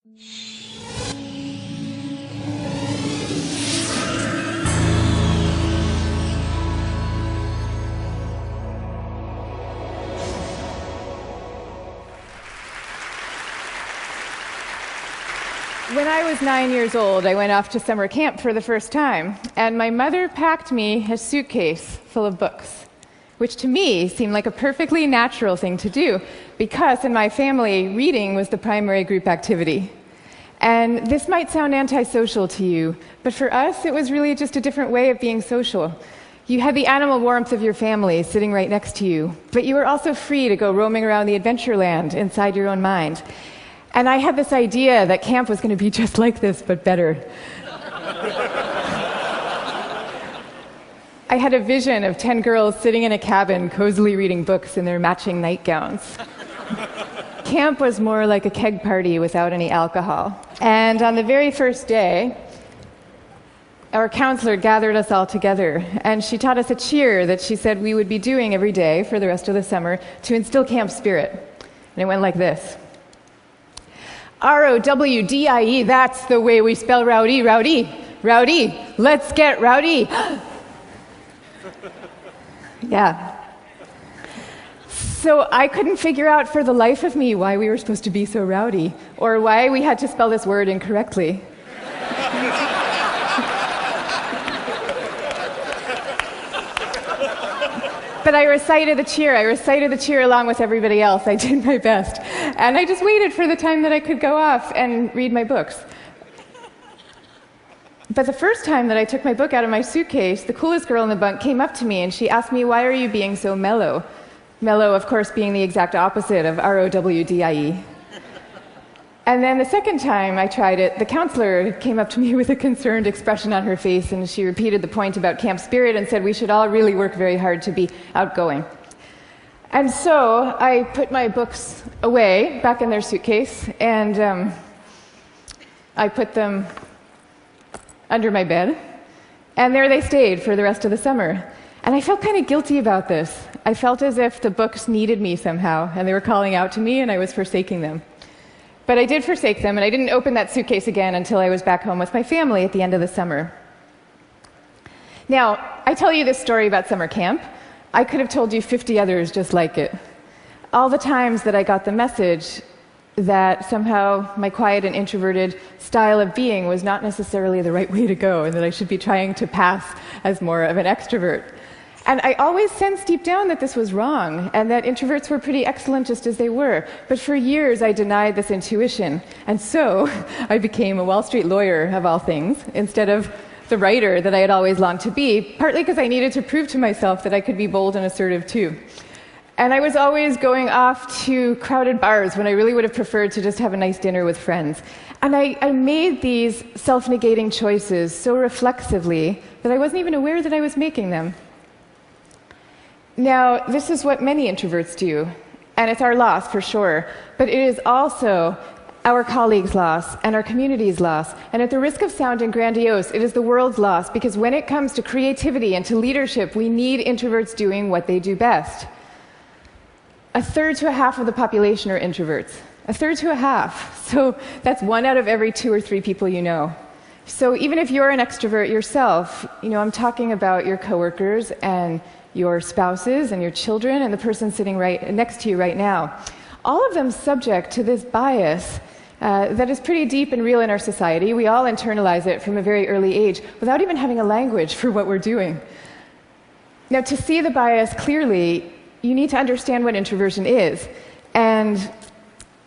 When I was 9 years old, I went off to summer camp for the first time, and my mother packed me a suitcase full of books, which to me seemed like a perfectly natural thing to do, because in my family, reading was the primary group activity. And this might sound antisocial to you, but for us, it was really just a different way of being social. You had the animal warmth of your family sitting right next to you, but you were also free to go roaming around the adventure land inside your own mind. And I had this idea that camp was going to be just like this, but better. I had a vision of 10 girls sitting in a cabin, cozily reading books in their matching nightgowns. Camp was more like a keg party without any alcohol. And on the very first day, our counselor gathered us all together, and she taught us a cheer that she said we would be doing every day for the rest of the summer to instill camp spirit. And it went like this. R-O-W-D-I-E, that's the way we spell rowdy, rowdy, rowdy. Let's get rowdy. Yeah. So I couldn't figure out for the life of me why we were supposed to be so rowdy, or why we had to spell this word incorrectly. But I recited the cheer. I recited the cheer along with everybody else. I did my best. And I just waited for the time that I could go off and read my books. But the first time that I took my book out of my suitcase, the coolest girl in the bunk came up to me and she asked me, "Why are you being so mellow?" Mellow, of course, being the exact opposite of R-O-W-D-I-E. And then the second time I tried it, the counselor came up to me with a concerned expression on her face, and she repeated the point about camp spirit and said we should all really work very hard to be outgoing. And so I put my books away, back in their suitcase, and I put them under my bed, and there they stayed for the rest of the summer. And I felt kind of guilty about this. I felt as if the books needed me somehow, and they were calling out to me, and I was forsaking them. But I did forsake them, and I didn't open that suitcase again until I was back home with my family at the end of the summer. Now, I tell you this story about summer camp. I could have told you 50 others just like it. All the times that I got the message that somehow my quiet and introverted style of being was not necessarily the right way to go, and that I should be trying to pass as more of an extrovert. And I always sensed deep down that this was wrong, and that introverts were pretty excellent just as they were. But for years, I denied this intuition. And so I became a Wall Street lawyer, of all things, instead of the writer that I had always longed to be, partly because I needed to prove to myself that I could be bold and assertive too. And I was always going off to crowded bars when I really would have preferred to just have a nice dinner with friends. And I made these self-negating choices so reflexively that I wasn't even aware that I was making them. Now, this is what many introverts do, and it's our loss for sure, but it is also our colleagues' loss and our community's loss, and at the risk of sounding grandiose, it is the world's loss, because when it comes to creativity and to leadership, we need introverts doing what they do best. A third to a half of the population are introverts. A third to a half. So that's 1 out of every 2 or 3 people you know. So even if you're an extrovert yourself, I'm talking about your coworkers and your spouses and your children and the person sitting right next to you right now. All of them subject to this bias that is pretty deep and real in our society. We all internalize it from a very early age without even having a language for what we're doing. Now, to see the bias clearly, you need to understand what introversion is. And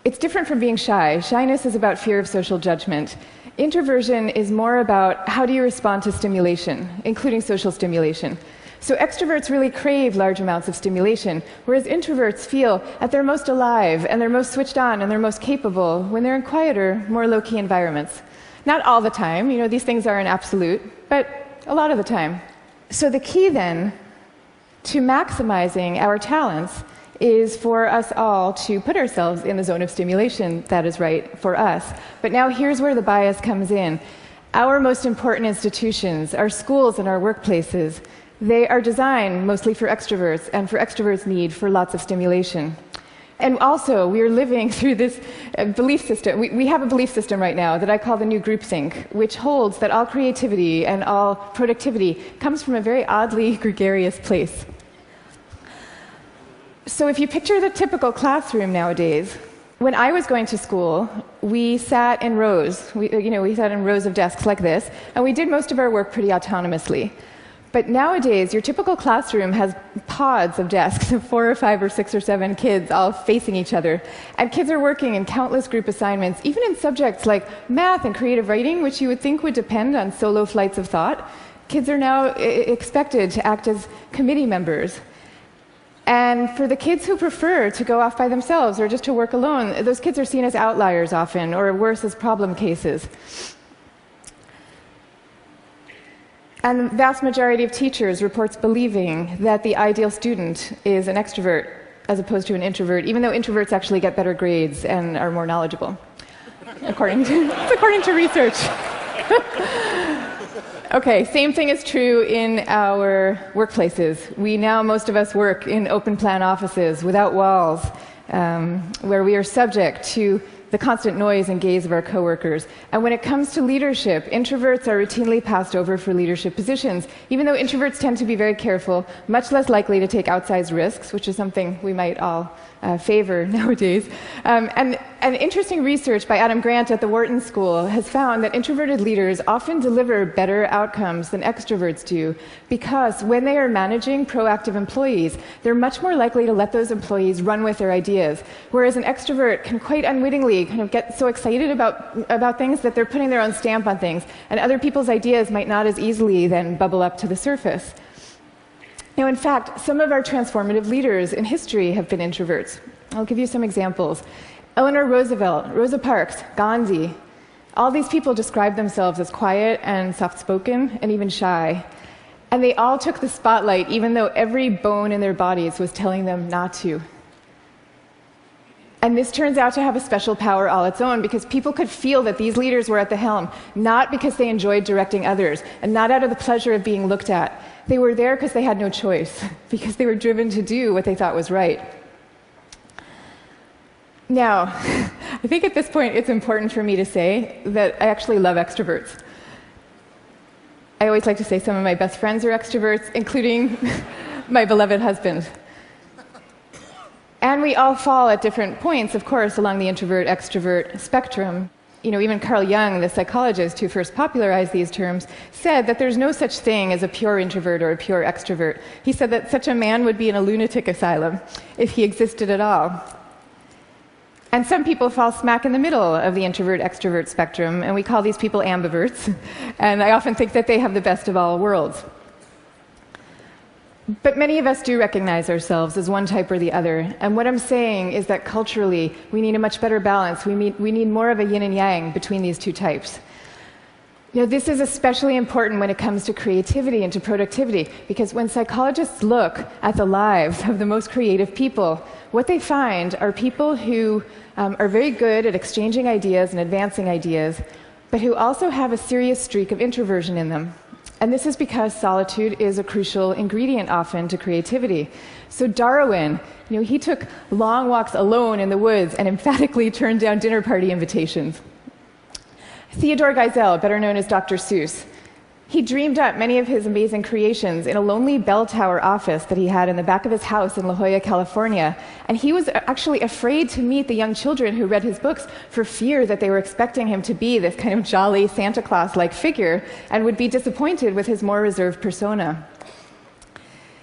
it's different from being shy. Shyness is about fear of social judgment. Introversion is more about how do you respond to stimulation, including social stimulation. So extroverts really crave large amounts of stimulation, whereas introverts feel at their most alive and they're most switched on and they're most capable when they're in quieter, more low-key environments. Not all the time, these things are an absolute, but a lot of the time. So the key then to maximizing our talents is for us all to put ourselves in the zone of stimulation that is right for us. But now here's where the bias comes in. Our most important institutions, our schools and our workplaces, they are designed mostly for extroverts, and for extroverts' need for lots of stimulation. And also, we are living through this belief system. We have a belief system right now that I call the new groupthink, which holds that all creativity and all productivity comes from a very oddly gregarious place. So if you picture the typical classroom nowadays, when I was going to school, we sat in rows. We sat in rows of desks like this, and we did most of our work pretty autonomously. But nowadays, your typical classroom has pods of desks of 4 or 5 or 6 or 7 kids all facing each other. And kids are working in countless group assignments, even in subjects like math and creative writing, which you would think would depend on solo flights of thought. Kids are now expected to act as committee members. And for the kids who prefer to go off by themselves or just to work alone, those kids are seen as outliers often, or worse, as problem cases. And the vast majority of teachers reports believing that the ideal student is an extrovert as opposed to an introvert, even though introverts actually get better grades and are more knowledgeable, according to research. Okay, same thing is true in our workplaces. Most of us work in open-plan offices without walls, where we are subject to the constant noise and gaze of our coworkers. And when it comes to leadership, introverts are routinely passed over for leadership positions, even though introverts tend to be very careful, much less likely to take outsized risks, which is something we might all favor nowadays. And interesting research by Adam Grant at the Wharton School has found that introverted leaders often deliver better outcomes than extroverts do, because when they are managing proactive employees, they're much more likely to let those employees run with their ideas, whereas an extrovert can quite unwittingly kind of get so excited about things that they're putting their own stamp on things, and other people's ideas might not as easily then bubble up to the surface. Now, in fact, some of our transformative leaders in history have been introverts. I'll give you some examples. Eleanor Roosevelt, Rosa Parks, Gandhi, all these people describe themselves as quiet and soft-spoken and even shy. And they all took the spotlight, even though every bone in their bodies was telling them not to. And this turns out to have a special power all its own, because people could feel that these leaders were at the helm, not because they enjoyed directing others, and not out of the pleasure of being looked at. They were there because they had no choice, because they were driven to do what they thought was right. Now, I think at this point it's important for me to say that I actually love extroverts. I always like to say some of my best friends are extroverts, including my beloved husband. And we all fall at different points, of course, along the introvert-extrovert spectrum. Even Carl Jung, the psychologist who first popularized these terms, said that there's no such thing as a pure introvert or a pure extrovert. He said that such a man would be in a lunatic asylum if he existed at all. And some people fall smack in the middle of the introvert-extrovert spectrum, and we call these people ambiverts. And I often think that they have the best of all worlds. But many of us do recognize ourselves as one type or the other. And what I'm saying is that culturally, we need a much better balance. We need more of a yin and yang between these two types. This is especially important when it comes to creativity and to productivity, because when psychologists look at the lives of the most creative people, what they find are people who are very good at exchanging ideas and advancing ideas, but who also have a serious streak of introversion in them. And this is because solitude is a crucial ingredient often to creativity. So Darwin, he took long walks alone in the woods and emphatically turned down dinner party invitations. Theodore Geisel, better known as Dr. Seuss, he dreamed up many of his amazing creations in a lonely bell tower office that he had in the back of his house in La Jolla, California. And he was actually afraid to meet the young children who read his books for fear that they were expecting him to be this kind of jolly Santa Claus-like figure and would be disappointed with his more reserved persona.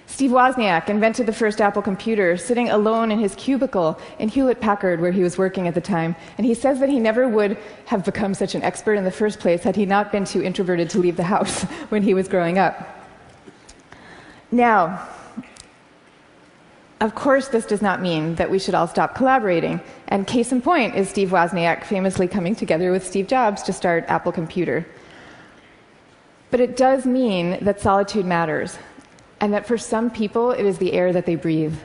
Steve Wozniak invented the first Apple computer sitting alone in his cubicle in Hewlett-Packard, where he was working at the time. And he says that he never would have become such an expert in the first place had he not been too introverted to leave the house when he was growing up. Now, of course, this does not mean that we should all stop collaborating. And case in point is Steve Wozniak famously coming together with Steve Jobs to start Apple Computer. But it does mean that solitude matters, and that for some people it is the air that they breathe.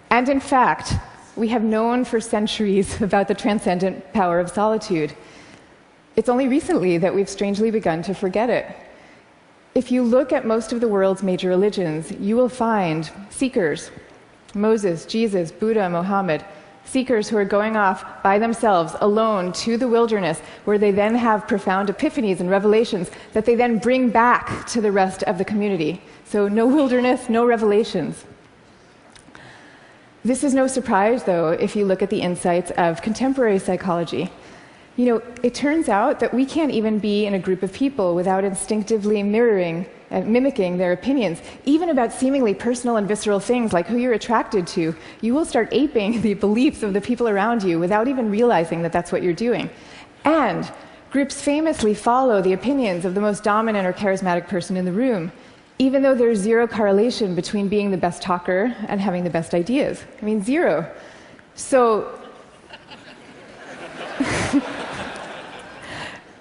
And in fact, we have known for centuries about the transcendent power of solitude. It's only recently that we've strangely begun to forget it. If you look at most of the world's major religions, you will find seekers Moses, Jesus, Buddha, Mohammed, seekers who are going off by themselves, alone, to the wilderness, where they then have profound epiphanies and revelations that they then bring back to the rest of the community. So no wilderness, no revelations. This is no surprise, though, if you look at the insights of contemporary psychology. You know, it turns out that we can't even be in a group of people without instinctively mimicking their opinions, even about seemingly personal and visceral things like who you're attracted to. You will start aping the beliefs of the people around you without even realizing that that's what you're doing. And groups famously follow the opinions of the most dominant or charismatic person in the room, even though there's zero correlation between being the best talker and having the best ideas. I mean, zero. So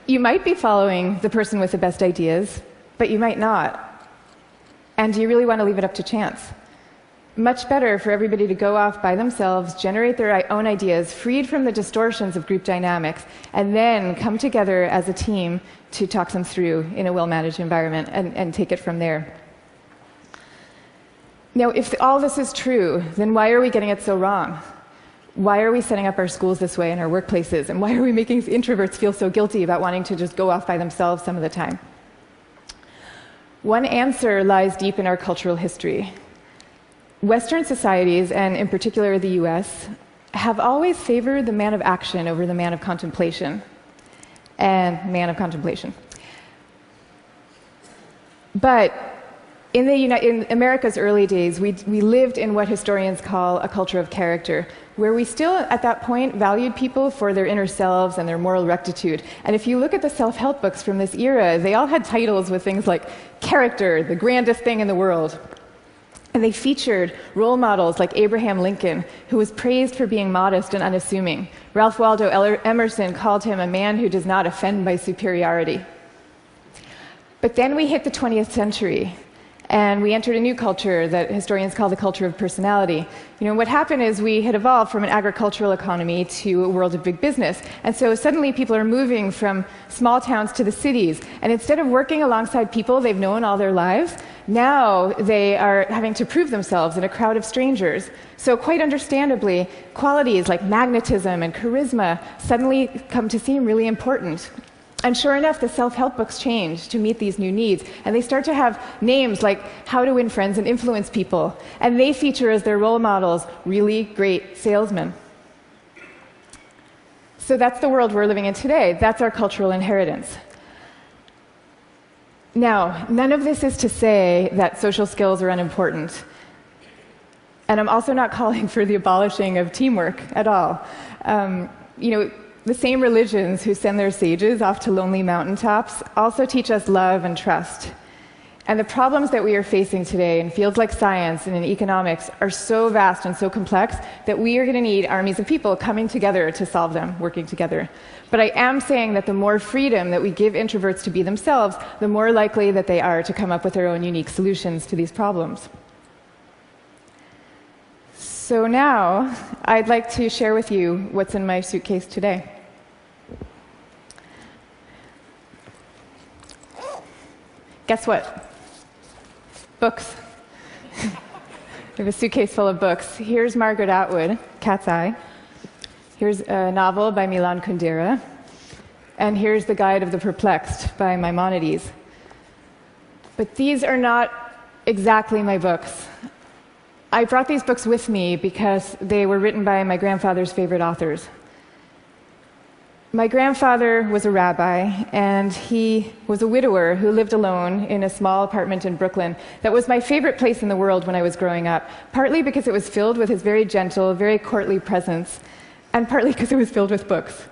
you might be following the person with the best ideas, but you might not. And do you really want to leave it up to chance? Much better for everybody to go off by themselves, generate their own ideas, freed from the distortions of group dynamics, and then come together as a team to talk them through in a well-managed environment and take it from there. Now, if all this is true, then why are we getting it so wrong? Why are we setting up our schools this way and our workplaces? And why are we making introverts feel so guilty about wanting to just go off by themselves some of the time? One answer lies deep in our cultural history. Western societies, and in particular the US, have always favored the man of action over the man of contemplation. But in America's early days, we lived in what historians call a culture of character, where we still, at that point, valued people for their inner selves and their moral rectitude. And if you look at the self-help books from this era, they all had titles with things like character, the grandest thing in the world. And they featured role models like Abraham Lincoln, who was praised for being modest and unassuming. Ralph Waldo Emerson called him a man who does not offend by superiority. But then we hit the 20th century, and we entered a new culture that historians call the culture of personality. You know, what happened is we had evolved from an agricultural economy to a world of big business. And so suddenly people are moving from small towns to the cities. And instead of working alongside people they've known all their lives, now they are having to prove themselves in a crowd of strangers. So quite understandably, qualities like magnetism and charisma suddenly come to seem really important. And sure enough, the self-help books change to meet these new needs. And they start to have names like How to Win Friends and Influence People. And they feature as their role models really great salesmen. So that's the world we're living in today. That's our cultural inheritance. Now, none of this is to say that social skills are unimportant. And I'm also not calling for the abolishing of teamwork at all. The same religions who send their sages off to lonely mountaintops also teach us love and trust. And the problems that we are facing today in fields like science and in economics are so vast and so complex that we are going to need armies of people coming together to solve them, working together. But I am saying that the more freedom that we give introverts to be themselves, the more likely that they are to come up with their own unique solutions to these problems. So now, I'd like to share with you what's in my suitcase today. Guess what? Books. I have a suitcase full of books. Here's Margaret Atwood, Cat's Eye. Here's a novel by Milan Kundera. And here's The Guide of the Perplexed by Maimonides. But these are not exactly my books. I brought these books with me because they were written by my grandfather's favorite authors. My grandfather was a rabbi, and he was a widower who lived alone in a small apartment in Brooklyn that was my favorite place in the world when I was growing up, partly because it was filled with his very gentle, very courtly presence, and partly because it was filled with books.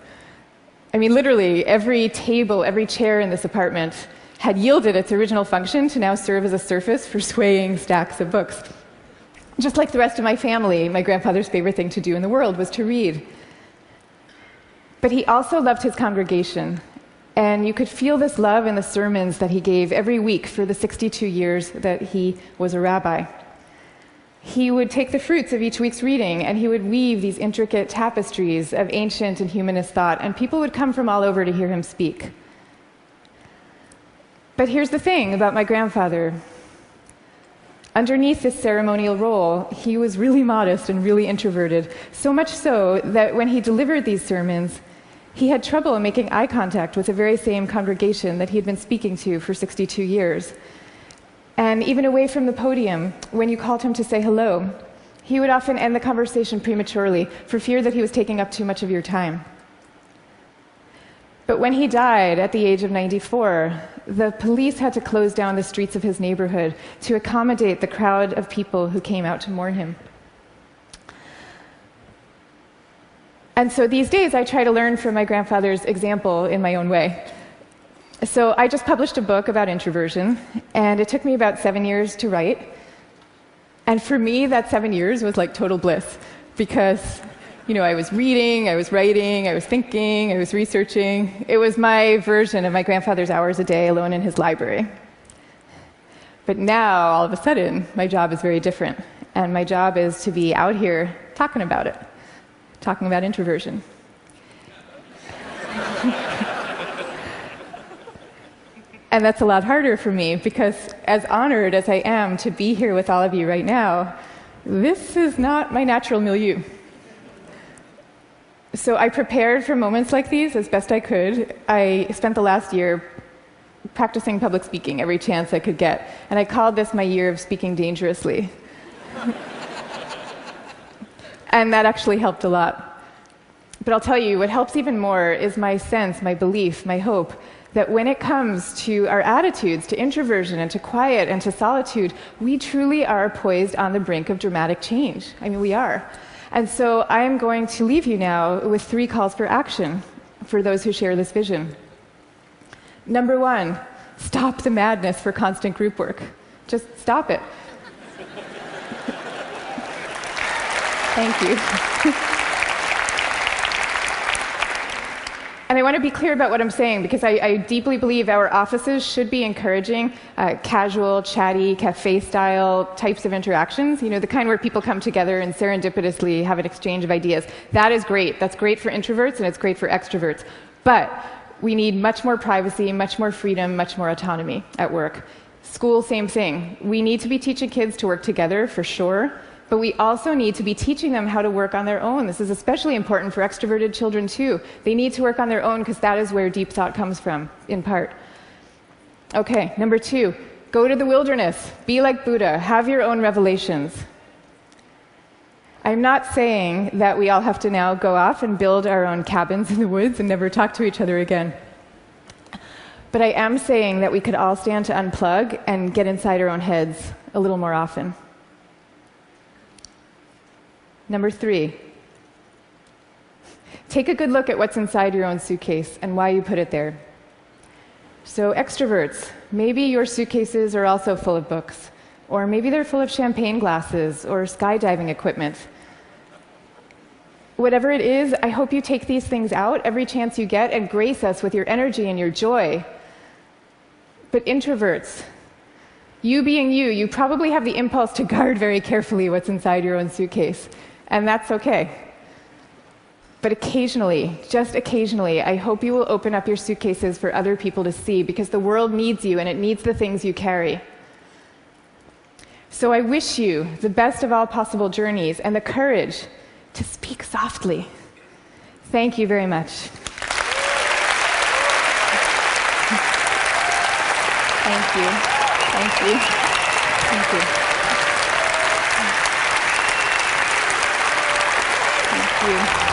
I mean, literally, every table, every chair in this apartment had yielded its original function to now serve as a surface for swaying stacks of books. Just like the rest of my family, my grandfather's favorite thing to do in the world was to read. But he also loved his congregation, and you could feel this love in the sermons that he gave every week for the 62 years that he was a rabbi. He would take the fruits of each week's reading, and he would weave these intricate tapestries of ancient and humanist thought, and people would come from all over to hear him speak. But here's the thing about my grandfather. Underneath this ceremonial role, he was really modest and really introverted, so much so that when he delivered these sermons, he had trouble making eye contact with the very same congregation that he had been speaking to for 62 years. And even away from the podium, when you called him to say hello, he would often end the conversation prematurely for fear that he was taking up too much of your time. But when he died at the age of 94, the police had to close down the streets of his neighborhood to accommodate the crowd of people who came out to mourn him. And so these days, I try to learn from my grandfather's example in my own way. So I just published a book about introversion, and it took me about 7 years to write. And for me, that 7 years was like total bliss, because I was reading, I was writing, I was thinking, I was researching. It was my version of my grandfather's hours a day alone in his library. But now, all of a sudden, my job is very different. And my job is to be out here talking about it, talking about introversion. And that's a lot harder for me, because as honored as I am to be here with all of you right now, this is not my natural milieu. So I prepared for moments like these as best I could. I spent the last year practicing public speaking every chance I could get, and I called this my year of speaking dangerously. And that actually helped a lot. But I'll tell you, what helps even more is my sense, my belief, my hope, that when it comes to our attitudes, to introversion and to quiet and to solitude, we truly are poised on the brink of dramatic change. I mean, we are. And so I am going to leave you now with 3 calls for action for those who share this vision. Number 1, stop the madness for constant group work. Just stop it. Thank you. And I want to be clear about what I'm saying, because I deeply believe our offices should be encouraging casual, chatty, cafe-style types of interactions, the kind where people come together and serendipitously have an exchange of ideas. That is great. That's great for introverts, and it's great for extroverts. But we need much more privacy, much more freedom, much more autonomy at work. School, same thing. We need to be teaching kids to work together, for sure. But we also need to be teaching them how to work on their own. This is especially important for extroverted children, too. They need to work on their own because that is where deep thought comes from, in part. Okay, number 2, go to the wilderness. Be like Buddha. Have your own revelations. I'm not saying that we all have to now go off and build our own cabins in the woods and never talk to each other again. But I am saying that we could all stand to unplug and get inside our own heads a little more often. Number 3, take a good look at what's inside your own suitcase and why you put it there. So extroverts, maybe your suitcases are also full of books, or maybe they're full of champagne glasses or skydiving equipment. Whatever it is, I hope you take these things out every chance you get and grace us with your energy and your joy. But introverts, you being you probably have the impulse to guard very carefully what's inside your own suitcase. And that's okay. But occasionally, just occasionally, I hope you will open up your suitcases for other people to see, because the world needs you and it needs the things you carry. So I wish you the best of all possible journeys and the courage to speak softly. Thank you very much. Thank you. Thank you. Thank you. Thank you.